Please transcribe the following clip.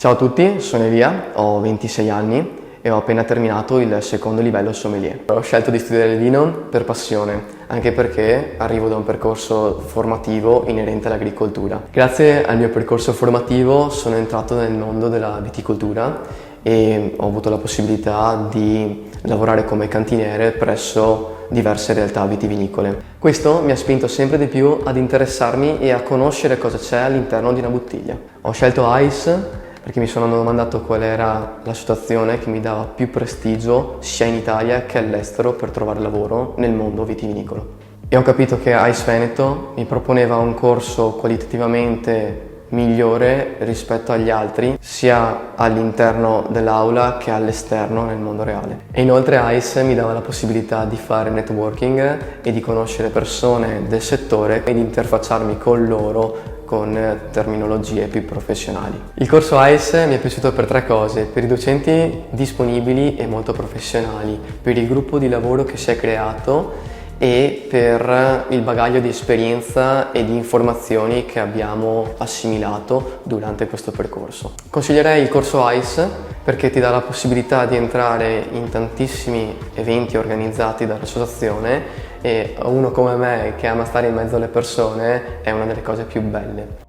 Ciao a tutti, sono Elia, ho 26 anni e ho appena terminato il secondo livello sommelier. Ho scelto di studiare il vino per passione, anche perché arrivo da un percorso formativo inerente all'agricoltura. Grazie al mio percorso formativo sono entrato nel mondo della viticoltura e ho avuto la possibilità di lavorare come cantiniere presso diverse realtà vitivinicole. Questo mi ha spinto sempre di più ad interessarmi e a conoscere cosa c'è all'interno di una bottiglia. Ho scelto ICE perché mi sono domandato qual era l'associazione che mi dava più prestigio sia in Italia che all'estero per trovare lavoro nel mondo vitivinicolo. E ho capito che ICE Veneto mi proponeva un corso qualitativamente migliore rispetto agli altri, sia all'interno dell'aula che all'esterno nel mondo reale. E inoltre ICE mi dava la possibilità di fare networking e di conoscere persone del settore e di interfacciarmi con loro con terminologie più professionali. Il corso ICE mi è piaciuto per tre cose: per i docenti disponibili e molto professionali, per il gruppo di lavoro che si è creato e per il bagaglio di esperienza e di informazioni che abbiamo assimilato durante questo percorso. Consiglierei il corso ICE perché ti dà la possibilità di entrare in tantissimi eventi organizzati dall'associazione e uno come me che ama stare in mezzo alle persone è una delle cose più belle.